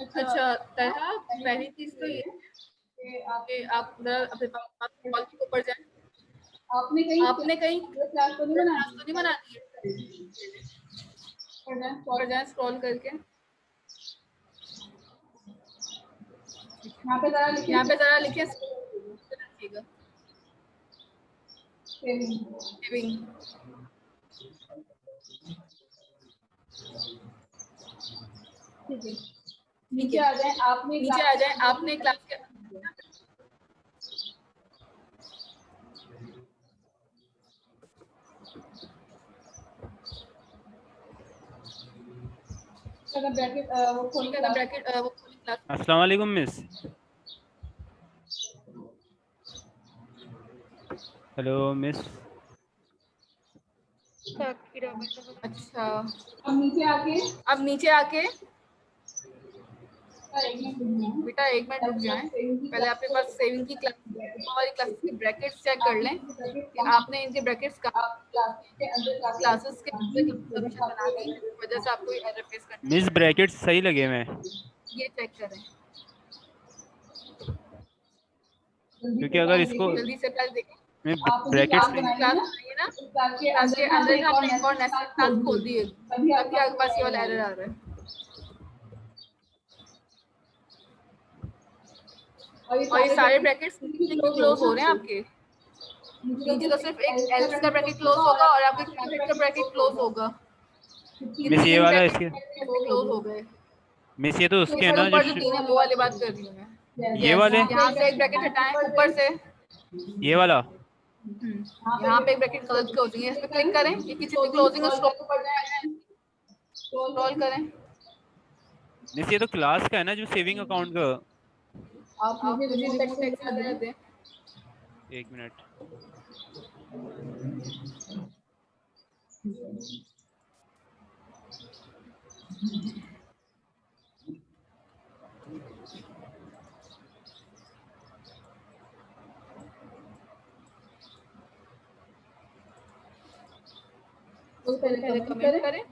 अच्छा तरह पहली चीज तो ये कि आप अपने कॉल के ऊपर जाए। आपने कहीं क्लास तो नहीं बना दी है, ऊपर जाए स्क्रॉल करके यहाँ पे जरा लिखे रखिएगा सेविंग। नीचे आ जाए आपने क्लास के ब्रैकेट वो खोल क्लास। अस्सलाम वालेकुम मिस। Hello miss. अच्छा अब नीचे आके बेटा 1 मिनट रुक जाएं। पहले आपके पास सेविंग की हमारी क्लासेस के ब्रैकेट्स चेक कर लें कि आपने इनके ब्रैकेट्स क्लासेस के परमिशन बना दी, वजह से आपको एरर फेस करना मिस ब्रैकेट सही लगे मैं ये चेक करें क्योंकि अगर इसको जल्दी से पहले देखें। मैं आपने ब्रैकेट्स क्लास बनाई है ना, क्लास के अंदर का आपने एक और नेस्टेड क्लास खोल दी है, तभी आपके पास ये वाला एरर आ रहा है। और ये सारे ब्रैकेट्स क्लोज हो रहे हैं आपके। नीचे तो सिर्फ एक एल्स का ब्रैकेट क्लोज होगा और आपके ब्रैकेट का ब्रैकेट क्लोज होगा। मिस ये वाला इसके क्लोज हो गए। मिस ये तो उसके है ना ऊपर जो तीन है वो वाली बात कर रही हूँ मैं। ये वाले यहाँ से एक ब्रैकेट हटाएं ऊपर से, ये वाला यहाँ पे एक ब्रैकेट क्लोज क्लोजिंग है, इस पे क्लिक करें, ये किसी भी क्लोजिंग और स्क्रॉल करें। मिस ये तो क्लास का है ना जो सेविंग अकाउंट का। आप मुझे रिमूव टेक्स्ट कर दें। 1 मिनट। पहले कमेंट करें,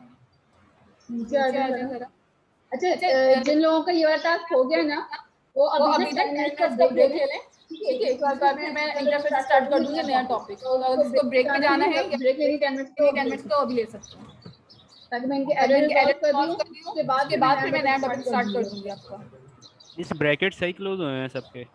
नीचे आ जाए जरा। अच्छा जिन लोगों का ये वाला टास्क हो गया ना, वो अभी तक 10 मिनट का ब्रेक ले लें। ठीक है, एक बार फिर मैं इंटरफेस स्टार्ट कर दूंगी नया टॉपिक। तो अगर किसको ब्रेक पे जाना है या ब्रेक लेनी 10 मिनट तो अभी ले सकते हैं, ताकि मैं इनके एरर सॉल्व कर दूं। उसके बाद फिर मैं नया टॉपिक स्टार्ट कर दूंगी आपका। इस ब्रैकेट सही क्लोज हुए हैं सबके।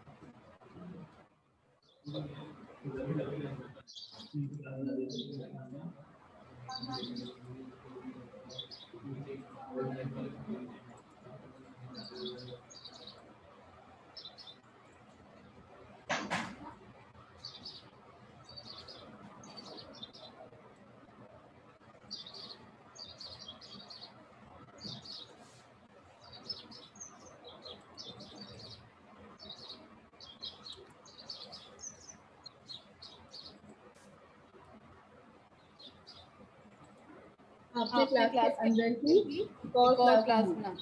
आपने क्लास के अंदर ही एक और क्लास बना।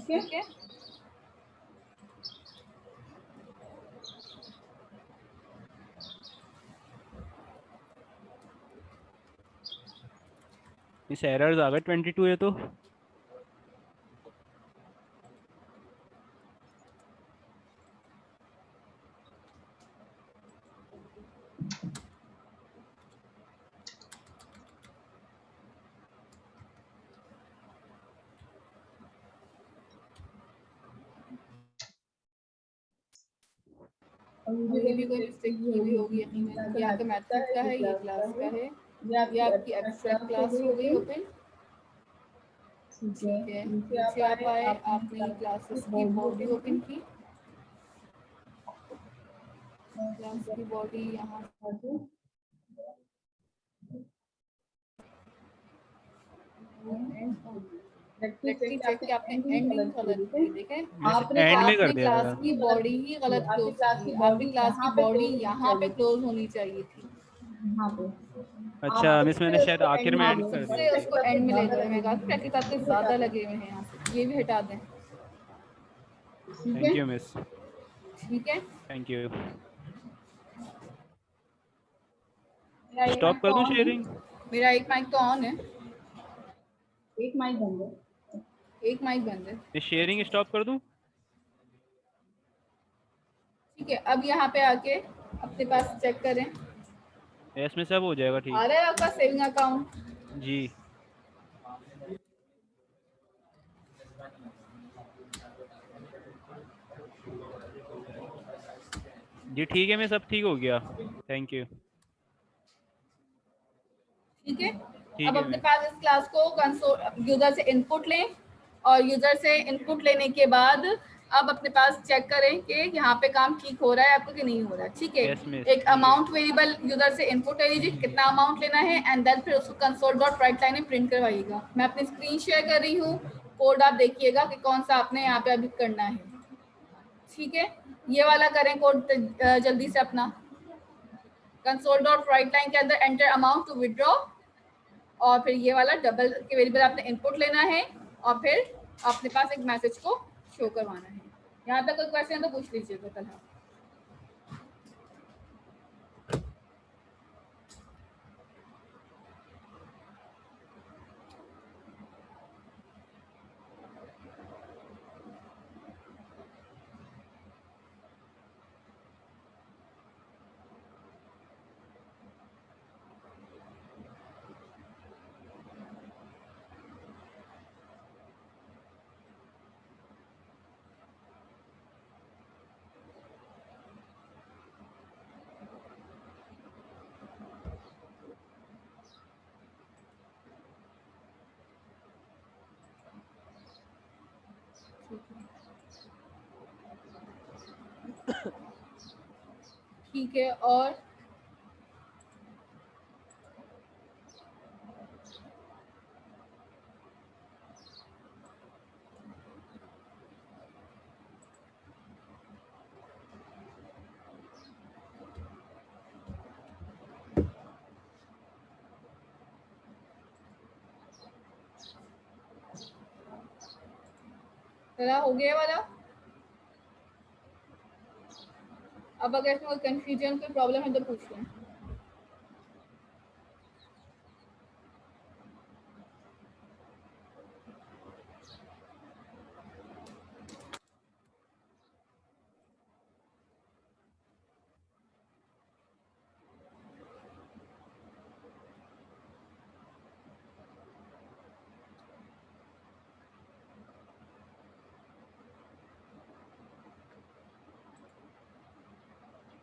ठीक है, इस एरर्स आ गए 22 है तो अभी भी कोई मिस्टेक हुई होगी यहीं में। यहाँ पे मैथ्स का है, ये क्लास का है, ये आपकी एब्स्ट्रैक्ट क्लास हो गई ओपन। ठीक है, नीचे आप आए, आपने क्लासेस की बॉडी ओपन की। क्लास की बॉडी यहाँ चेक कि आपने एंडिंग गलत की, देखें आपने एंड में कर दिया क्लास था। की बॉडी ही गलत क्लोज की, आपकी क्लास की बॉडी यहाँ पे क्लोज होनी चाहिए थी। अच्छा मिस, मैंने शायद आखिर में एंड कर उससे दिया। उसको एंड में ले जाए। मैं कहा प्रैक्टिस आपके ज्यादा लगे हुए हैं यहाँ से, ये भी हटा दें। थैंक यू मिस, ठीक है, थैंक यू। मेरा एक स्टॉप माइक कर तो दूं ऑन है। शेयरिंग? मेरा एक माइक तो ऑन है, एक माइक बंद है, एक माइक बंद है। ये शेयरिंग स्टॉप कर दूं? ठीक है, अब यहाँ पे आके अपने पास चेक करें, इसमें सब हो जाएगा आ ठीक। रहा है आपका सेविंग अकाउंट? जी जी ठीक है, मैं सब ठीक हो गया, थैंक यू। ठीक है, ठीक अब है अपने मिस। पास इस क्लास को कंसोल यूजर से इनपुट लें, और यूजर से इनपुट लेने के बाद अब अपने पास चेक करें कि यहाँ पे काम ठीक हो रहा है आपको कि नहीं हो रहा है। ठीक है, यस मिस, एक अमाउंट वेरिएबल यूजर से इनपुट ले लीजिए, कितना अमाउंट लेना है, एंड देन फिर उसको कंसोल डॉट राइट लाइन में प्रिंट करवाइएगा। मैं अपनी स्क्रीन शेयर कर रही हूँ, कोड आप देखिएगा कि कौन सा आपने यहाँ पे अभी करना है। ठीक है, ये वाला करें कोड जल्दी से अपना। कंसोल डॉट राइट लाइन के अंदर एंटर अमाउंट टू विड्रॉ, और फिर ये वाला डबल के वेरिएबल आपने इनपुट लेना है, और फिर अपने पास एक मैसेज को शो करवाना है। यहाँ तक कोई क्वेश्चन तो पूछ लीजिएगा कल। ठीक है, और चला हो गया वाला। अब अगर इसमें कोई कंफ्यूजन कोई प्रॉब्लम है तो पूछ लें।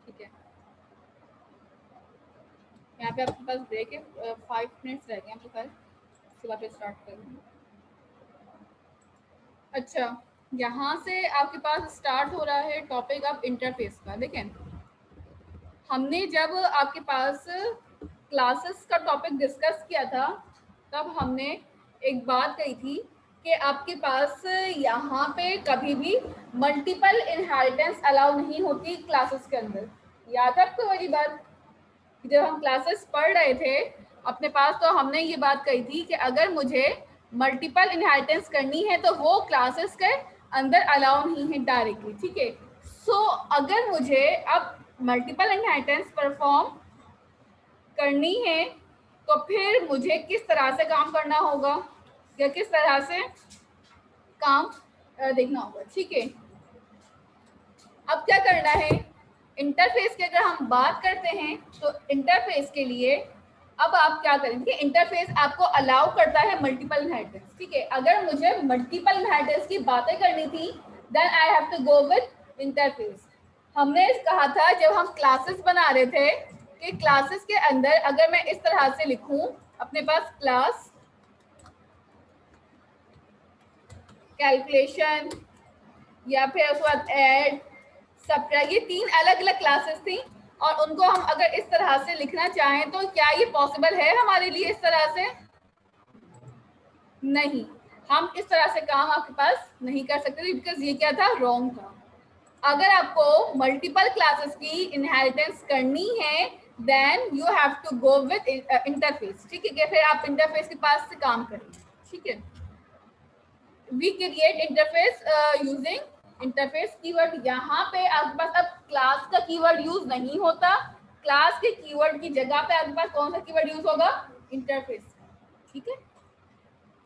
ठीक है, यहाँ पे आपके पास ब्रेक है, 5 मिनट्स रह गए आपके पास, उसके बाद स्टार्ट करेंगे। अच्छा, यहाँ से आपके पास स्टार्ट हो रहा है टॉपिक ऑफ इंटरफेस का। देखें, हमने जब आपके पास क्लासेस का टॉपिक डिस्कस किया था, तब हमने एक बात कही थी कि आपके पास यहाँ पे कभी भी मल्टीपल इनहेरिटेंस अलाउ नहीं होती क्लासेस के अंदर। याद है आपको वाली बात? जब हम क्लासेस पढ़ रहे थे अपने पास, तो हमने ये बात कही थी कि अगर मुझे मल्टीपल इनहेरिटेंस करनी है तो वो क्लासेस के अंदर अलाउ नहीं है डायरेक्टली। ठीक है, सो अगर मुझे अब मल्टीपल इनहेरिटेंस परफॉर्म करनी है तो फिर मुझे किस तरह से काम करना होगा, या किस तरह से काम देखना होगा। ठीक है, अब क्या करना है, इंटरफेस की अगर हम बात करते हैं तो इंटरफेस के लिए अब आप क्या करेंगे, इंटरफेस आपको अलाउ करता है मल्टीपल इनहेरिटेंस। ठीक है, अगर मुझे मल्टीपल इनहेरिटेंस की बातें करनी थी, then I have to go with interface. हमने कहा था जब हम क्लासेस बना रहे थे कि क्लासेस के अंदर अगर मैं इस तरह से लिखूं, अपने पास क्लास कैलकुलेशन, या फिर उसके बाद ऐड सबट्रैक्ट, ये 3 अलग अलग क्लासेस थी और उनको हम अगर इस तरह से लिखना चाहें तो क्या ये पॉसिबल है हमारे लिए इस तरह से? नहीं, हम इस तरह से काम आपके पास नहीं कर सकते बिकॉज ये क्या था, रॉन्ग था। अगर आपको मल्टीपल क्लासेस की इनहेरिटेंस करनी है then you have to go with interface, ठीक है? फिर आप इंटरफेस के पास से काम करेंगे, ठीक है? We create interface using interface keyword. यहाँ पे आपके पास अब क्लास का कीवर्ड यूज नहीं होता, क्लास के कीवर्ड की जगह पे आपके पास कौन सा कीवर्ड यूज होगा? इंटरफेस, ठीक है?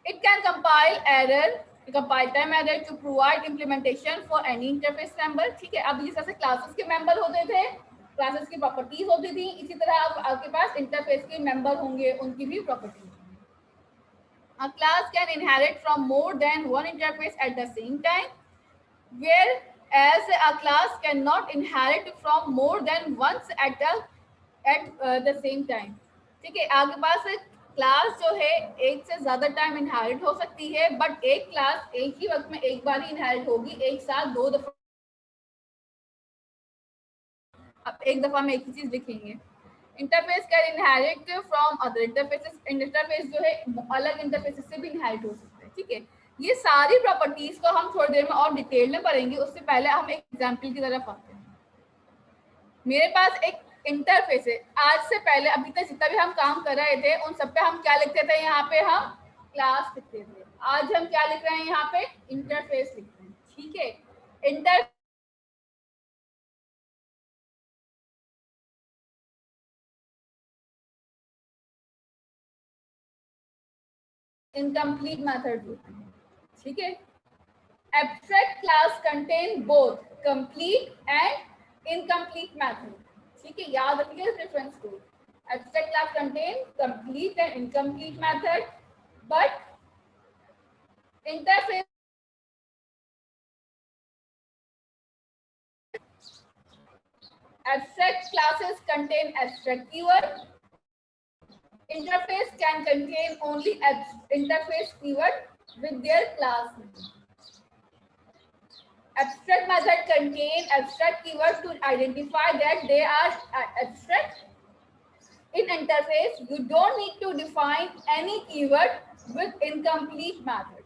It can compile error, compile time error to provide implementation for any interface member, ठीक है? अब जिस तरह से क्लासेस के मेंबर होते थे, क्लासेस की प्रॉपर्टीज होती थी, इसी तरह अब आपके पास इंटरफेस के मेंबर होंगे, उनकी भी properties. A class can inherit from more than one interface at the same time, whereas a class cannot inherit from more than once at the same time, ठीक है? आपके पास क्लास जो है एक से ज्यादा टाइम इनहेरिट हो सकती है, बट एक क्लास एक ही वक्त में एक बार ही इनहेरिट होगी, एक साथ 2 दफा। अब एक दफा में एक ही चीज लिखेंगे। Interface can inherit from other interfaces, interface जो है अलग इंटरफेसेस से भी इनहेरिट हो सकता है, ठीक है? ये सारी प्रॉपर्टीज को हम थोड़ी देर में और डिटेल में पढ़ेंगे, उससे पहले हम एक एग्जांपल की तरफ आते हैं। मेरे पास एक इंटरफेस है, आज से पहले अभी तक जितना भी हम काम कर रहे थे उन सब पे हम क्या लिखते थे? यहाँ पे हम क्लास लिखते थे। आज हम क्या लिख रहे हैं? यहाँ पे इंटरफेस लिख रहे हैं, ठीक है? इंटर इनकम्प्लीट मेथड होते हैं, ठीक है? Abstract class contain both complete and incomplete method, ठीक है? याद रखिए डिफरेंस को। Abstract class contain complete and incomplete method, but interface abstract classes contain abstract keyword. Interface can contain only interface keyword with their class name. Abstract method contain abstract keyword to identify that they are abstract. In interface, you don't need to define any keyword with incomplete methods.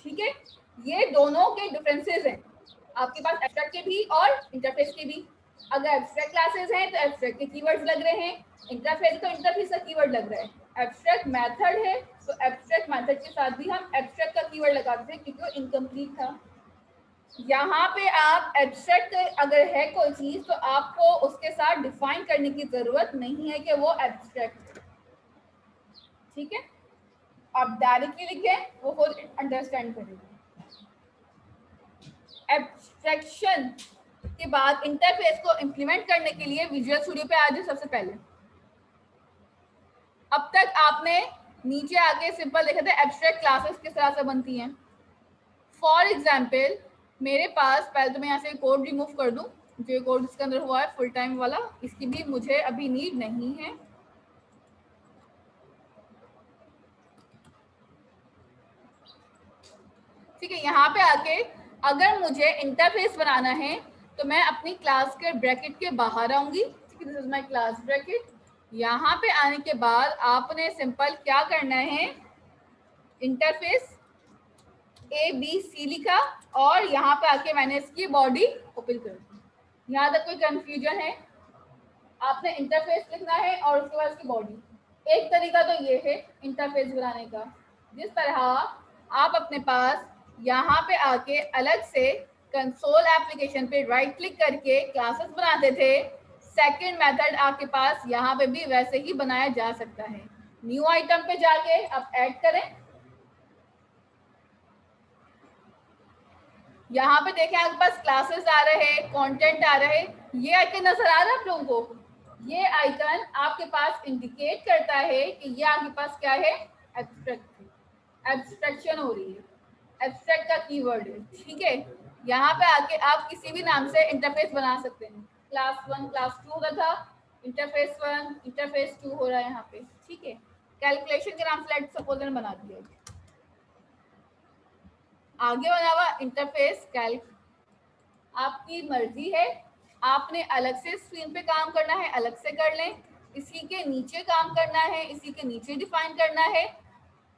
ठीक है? ये दोनों के differences हैं, आपके पास abstract के भी और इंटरफेस के भी। अगर एब्स्ट्रैक्ट क्लासेस हैं तो एब्स्ट्रैक्ट के कीवर्ड्स लग रहे हैं, इंटरफेस तो इंटरफेस का कीवर्ड लग रहा है। एब्स्ट्रैक्ट मेथड है तो एब्स्ट्रैक्ट मेथड के साथ भी हम एब्स्ट्रैक्ट का कीवर्ड लगाते हैं क्योंकि वो इनकम्प्लीट था। यहाँ पे आप एब्स्ट्रैक्ट अगर है कोई चीज तो आपको उसके साथ डिफाइन करने की जरूरत नहीं है कि वो एब्स्ट्रैक्ट, ठीक है? आप डायरेक्टली लिखें, वो खुद अंडरस्टैंड करेगा। एब्स्ट्रैक्शन के बाद इंटरफेस को इंप्लीमेंट करने के लिए विजुअल स्टूडियो पे आ जाए सबसे पहले। अब तक आपने नीचे आके सिंपल देखा था एब्स्ट्रैक्ट क्लासेस किस तरह से बनती हैं। फॉर एग्जाम्पल मेरे पास, पहले तो मैं यहाँ से कोड रिमूव कर दूं, जो कोड इसके अंदर हुआ है फुल टाइम वाला, इसकी भी मुझे अभी नीड नहीं है। ठीक है, यहाँ पे आके अगर मुझे इंटरफेस बनाना है तो मैं अपनी क्लास के ब्रैकेट के बाहर आऊंगी, ठीक है? This is my class bracket. यहाँ पे आने के बाद आपने सिंपल क्या करना है, इंटरफेस ABC लिखा और यहाँ पे आके मैंने इसकी बॉडी ओपन कर दी। यहाँ तक कोई कंफ्यूजन है? आपने इंटरफेस लिखना है और उसके बाद उसकी बॉडी। एक तरीका तो ये है इंटरफेस बनाने का, जिस तरह आप अपने पास यहाँ पे आके अलग से कंसोल एप्लीकेशन पे राइट क्लिक करके क्लासेस बनाते थे, सेकंड मेथड आपके पास यहाँ पे भी वैसे ही बनाया जा सकता है। न्यू आइटम पे जाके आप ऐड करें, यहाँ पे देखें आपके पास क्लासेस आ रहे हैं, कंटेंट आ रहे हैं। ये आइकन नजर आ रहा है आप लोगों को? ये आइकन आपके पास इंडिकेट करता है कि ये आपके पास क्या है, एब्स्ट्रैक्ट, एब्स्ट्रैक्शन हो रही है, एब्स्ट्रैक्ट का कीवर्ड है, ठीक है? यहाँ पे आके आप किसी भी नाम से इंटरफेस बना सकते हैं। क्लास 1 क्लास 2 होता था, इंटरफेस 1 इंटरफेस 2 हो रहा है यहाँ पे, ठीक है? कैलकुलेशन के नाम से लेट सपोज बना दिया, आगे बना हुआ इंटरफेस कैल्क, आपकी मर्जी है, आपने अलग से स्क्रीन पे काम करना है अलग से कर लें, इसी के नीचे काम करना है इसी के नीचे डिफाइन करना है,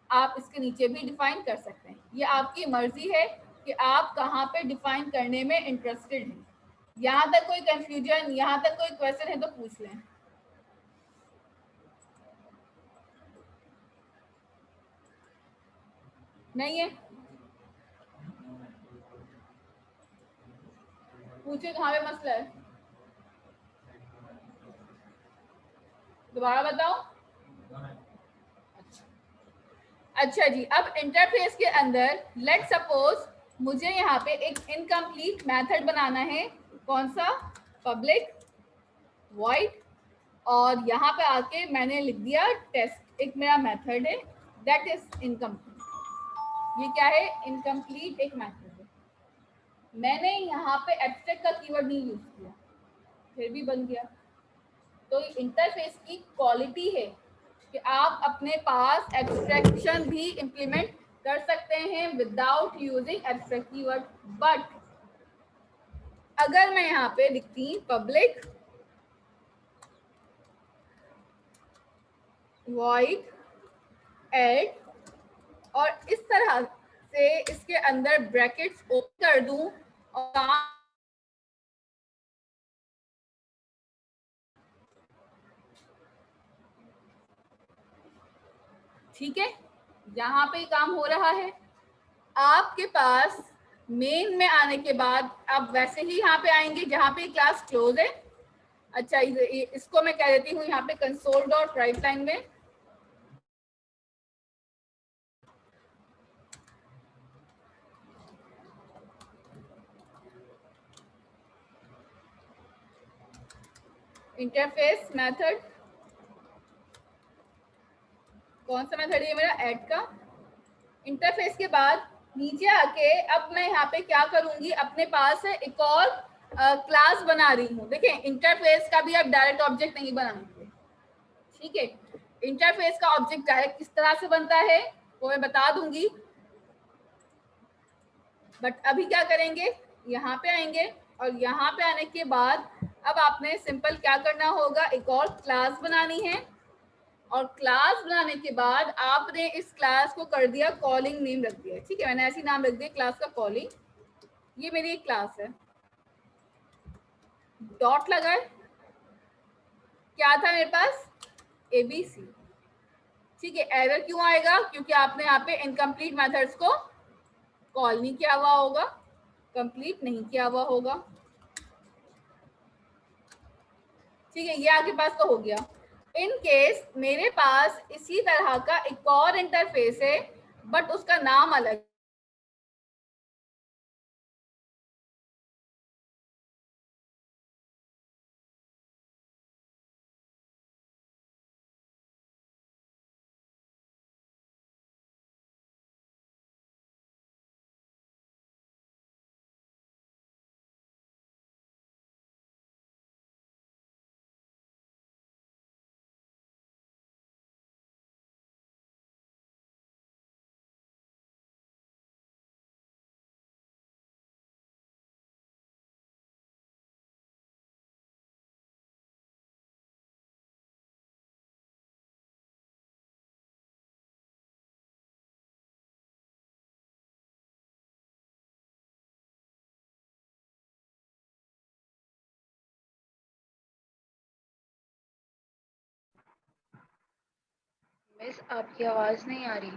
आप इसके नीचे भी डिफाइन कर सकते हैं। ये आपकी मर्जी है कि आप कहाँ पे डिफाइन करने में इंटरेस्टेड हैं। यहाँ तक कोई कंफ्यूजन, यहाँ तक कोई क्वेश्चन है तो पूछ लें। नहीं है? पूछे कहाँ पे मसला है, दोबारा बताओ। अच्छा जी, अब इंटरफेस के अंदर लेट सपोज मुझे यहाँ पे एक इनकम्प्लीट मेथड बनाना है। कौन सा? पब्लिक वॉइड, और यहाँ पे आके मैंने लिख दिया टेस्ट। एक मेरा मेथड है दैट इज इनकम्प्लीट। ये क्या है? इनकम्प्लीट एक मेथड है। मैंने यहाँ पे एब्स्ट्रैक्ट का कीवर्ड नहीं यूज किया, फिर भी बन गया। तो इंटरफेस की क्वालिटी है कि आप अपने पास एब्स्ट्रैक्शन भी इंप्लीमेंट कर सकते हैं without using abstract keyword. But अगर मैं यहाँ पे लिखती पब्लिक वॉइड एड और इस तरह से इसके अंदर ब्रैकेट्स ओपन कर दूं और ठीक है, यहाँ पे काम हो रहा है। आपके पास मेन में आने के बाद आप वैसे ही यहाँ पे आएंगे जहाँ पे क्लास क्लोज है। अच्छा, इसको मैं कह देती हूँ यहाँ पे कंसोल डॉट राइट लाइन में इंटरफेस मेथड। कौन सा मेथड है मेरा? ऐड का। इंटरफेस के बाद नीचे आके अब मैं यहाँ पे क्या करूंगी, अपने पास एक और क्लास बना रही हूँ। देखें, इंटरफेस का भी आप डायरेक्ट ऑब्जेक्ट नहीं बनाएंगे, ठीक है। इंटरफेस का ऑब्जेक्ट डायरेक्ट किस तरह से बनता है वो मैं बता दूंगी, बट अभी क्या करेंगे, यहाँ पे आएंगे और यहाँ पे आने के बाद अब आपने सिंपल क्या करना होगा, एक और क्लास बनानी है। और क्लास बनाने के बाद आपने इस क्लास को कर दिया कॉलिंग नेम रख दिया, ठीक है। मैंने ऐसी नाम रख दिया क्लास का कॉलिंग। ये मेरी एक क्लास है, डॉट लगा है, क्या था मेरे पास? ABC। ठीक है, एरर क्यों आएगा? क्योंकि आपने यहाँ पे इनकम्प्लीट मेथड्स को कॉल नहीं किया हुआ होगा, कंप्लीट नहीं किया हुआ होगा। ठीक है, ये आपके पास तो हो गया। इन केस मेरे पास इसी तरह का एक और इंटरफेस है बट उसका नाम अलग मिस आपकी आवाज नहीं आ रही।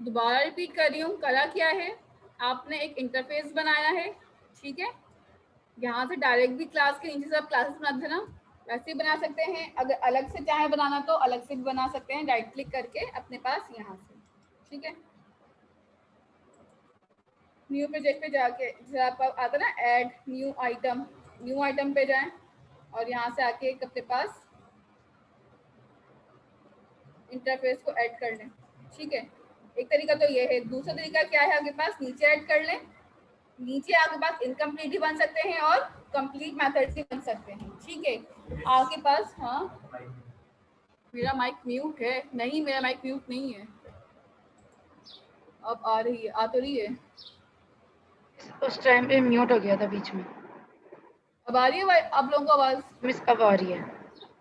दोबारा रिपीट कर रही हूँ, करा क्या है, आपने एक इंटरफेस बनाया है, ठीक है। यहाँ से डायरेक्ट भी क्लास के नीचे से आप क्लासेस बनाते थे ना, वैसे ही बना सकते हैं। अगर अलग से चाहे बनाना तो अलग से भी बना सकते हैं, राइट क्लिक करके अपने पास यहाँ से, ठीक है। न्यू प्रोजेक्ट पे जाके जैसे आप आता ना ऐड न्यू आइटम पे जाएं और यहाँ से आके अपने पास इंटरफेस को ऐड कर लें, ठीक है। एक तरीका तो ये है। दूसरा तरीका क्या है, आपके पास नीचे ऐड कर लें, नीचे आपके पास इनकम्प्लीट भी बन सकते हैं और कंप्लीट मेथड्स भी बन सकते हैं, ठीक है। आपके पास, हाँ मेरा माइक म्यूट है, नहीं मेरा माइक म्यूट नहीं है। अब आ रही है, आ तो रही है। उस टाइम पे म्यूट हो गया था बीच में। अब आ रही है आप लोगों को आवाज? मिस अब आ रही है।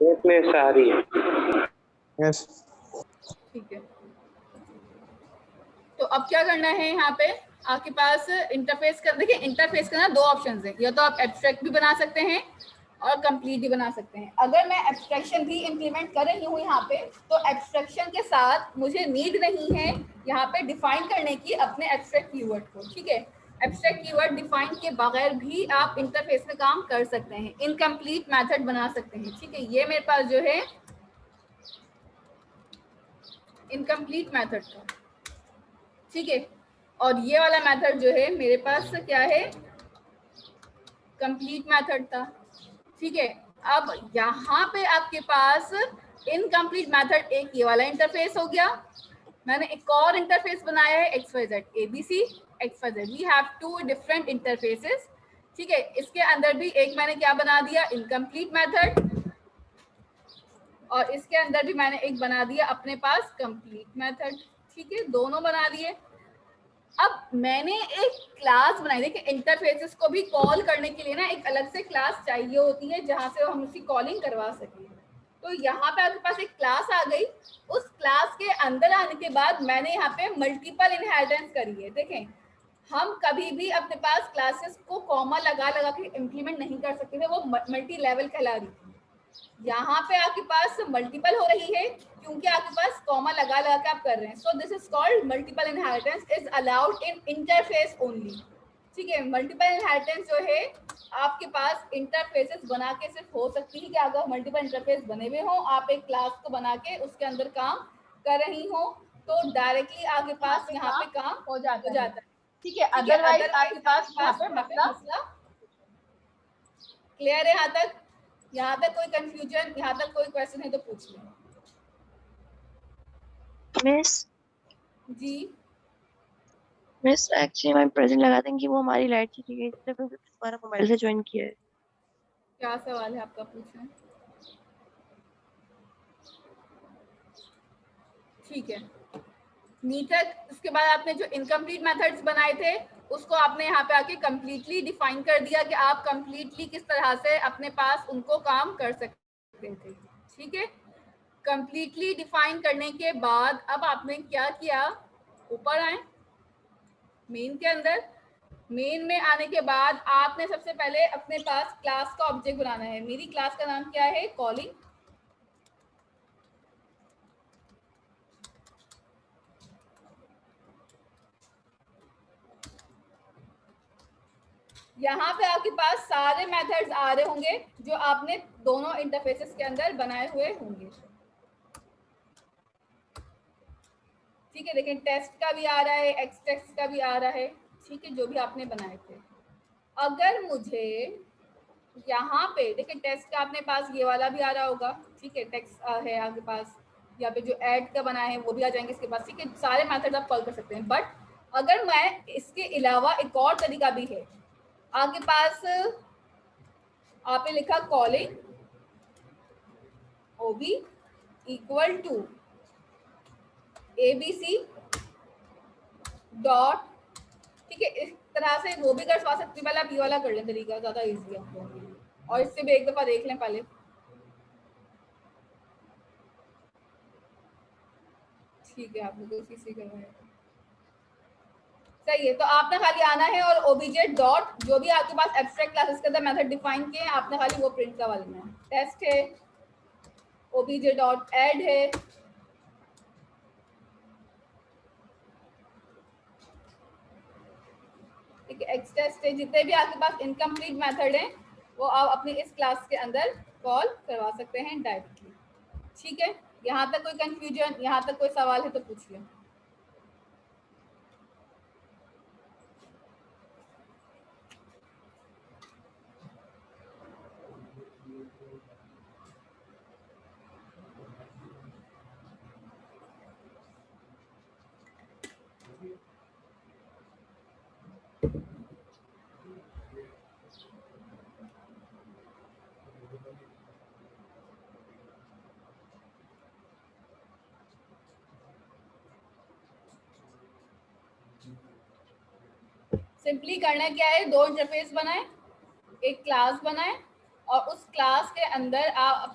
मिस आ रही है। यस ठीक है। तो अब क्या करना है, यहाँ पे आपके पास इंटरफेस कर, देखिए इंटरफेस का ना दो ऑप्शन है, या तो आप एब्स्ट्रैक्ट भी बना सकते हैं और कंप्लीट भी बना सकते हैं। अगर मैं एब्स्ट्रैक्शन भी इम्प्लीमेंट कर रही हूँ यहाँ पे, तो एब्स्ट्रैक्शन के साथ मुझे नीड नहीं है यहाँ पे डिफाइन करने की अपने एब्स्ट्रैक्ट कीवर्ड को, ठीक है। एब्स्ट्रैक्ट कीवर्ड डिफाइन के बगैर भी आप इंटरफेस में काम कर सकते हैं, इनकम्प्लीट मेथड बना सकते हैं, ठीक है। ये मेरे पास जो है इनकम्प्लीट मेथड था, ठीक है। और ये वाला मेथड जो है मेरे पास क्या है, कंप्लीट मेथड था, ठीक है। अब यहाँ पे आपके पास इनकम्प्लीट मेथड एक ये वाला इंटरफेस हो गया। मैंने एक और इंटरफेस बनाया है XYZ ABC XYZ, we have two different interfaces, ठीक है। इसके अंदर भी एक मैंने क्या बना दिया, इनकम्प्लीट मेथड, और इसके अंदर भी मैंने एक बना दिया अपने पास कंप्लीट मेथड, ठीक है। दोनों बना दिए। अब मैंने एक क्लास बनाई, देखिए इंटरफेसेस को भी कॉल करने के लिए ना एक अलग से क्लास चाहिए होती है जहां से हम उसकी कॉलिंग करवा सकें। तो यहाँ पे आपके पास एक क्लास आ गई, उस क्लास के अंदर आने के बाद मैंने यहाँ पे मल्टीपल इनहेरिटेंस करी है। देखें, हम कभी भी अपने पास क्लासेस को कॉमा लगा लगा के इम्प्लीमेंट नहीं कर सकते थे, वो मल्टी लेवल कहला रही थी। यहाँ पे आपके पास मल्टीपल हो रही है क्योंकि आपके पास कॉमा लगा लगा के आप कर रहे हैं। So this is called multiple inheritance is allowed in interface only, ठीक है। मल्टीपल इनहेरिटेंस जो है आपके पास इंटरफेसेस बना के सिर्फ हो सकती है कि अगर मल्टीपल इंटरफेस बने हुए हों, आप एक क्लास को बना के उसके अंदर काम कर रही हो, तो डायरेक्टली आपके पास यहाँ पे काम हो जाता है, ठीक है। अदरवाइज आपके पास यहाँ पे मसला क्लियर है। यहाँ तक कोई कंफ्यूजन, यहाँ तक कोई क्वेश्चन है तो पूछ लें। मिस एक्चुअली हमारे प्रेजेंट लगा देंगे कि वो हमारी लाइट चली गई, इसलिए फिर दोबारा मोबाइल से ज्वाइन किया है। क्या सवाल है आपका, पूछें। ठीक है, नीचे उसके बाद आपने जो इनकम्प्लीट मेथड्स बनाए थे उसको आपने यहाँ पे आके कंप्लीटली डिफाइन कर दिया कि आप कंप्लीटली किस तरह से अपने पास उनको काम कर सकते थे, ठीक है। कंप्लीटली डिफाइन करने के बाद अब आपने क्या किया, ऊपर आए मेन के अंदर। मेन में आने के बाद आपने सबसे पहले अपने पास क्लास का ऑब्जेक्ट बनाना है। मेरी क्लास का नाम क्या है, कॉलिंग। यहाँ पे आपके पास सारे मेथड्स आ रहे होंगे जो आपने दोनों इंटरफेसेस के अंदर बनाए हुए होंगे, ठीक है। लेकिन टेस्ट का भी आ रहा है, एक्सटेक्स्ट का भी आ रहा है, ठीक है, जो भी आपने बनाए थे। अगर मुझे यहाँ पे देखिए टेस्ट का अपने पास ये वाला भी आ रहा होगा, ठीक है, टेक्स्ट है आपके पास, यहाँ पे जो ऐड का बना है वो भी आ जाएंगे इसके पास, ठीक है। सारे मेथड आप कॉल कर सकते हैं। बट अगर मैं इसके अलावा एक और तरीका भी है, आपके पास आपने लिखा calling OB equal to ABC dot, ठीक है। इस तरह से वो भी कर सकते हैं। पहले आप ये वाला कर लें, तरीका ज्यादा इजी है आपको, और इससे भी एक दफा देख लें पहले, ठीक है। आप लोग इसी से करवाएं, सही है। तो आपने खाली आना है और ओबीजे डॉट जो भी आपके पास एब्स्ट्रैक्ट क्लासेस के अंदर मेथड डिफाइन किए हैं आपने खाली वो प्रिंट करवाना है। टेस्ट है, ओबीजे डॉट ऐड है, ठीक है, एक्स टेस्ट जितने भी आपके पास इनकम्प्लीट मेथड हैं वो आप अपनी इस क्लास के अंदर कॉल करवा सकते हैं डायरेक्टली। ठीक है, यहाँ तक कोई कंफ्यूजन, यहाँ तक कोई सवाल है तो पूछिए। सिंपली करना क्या है, दो इंटरफेस बनाएं, एक क्लास बनाएं और उस क्लास के अंदर आप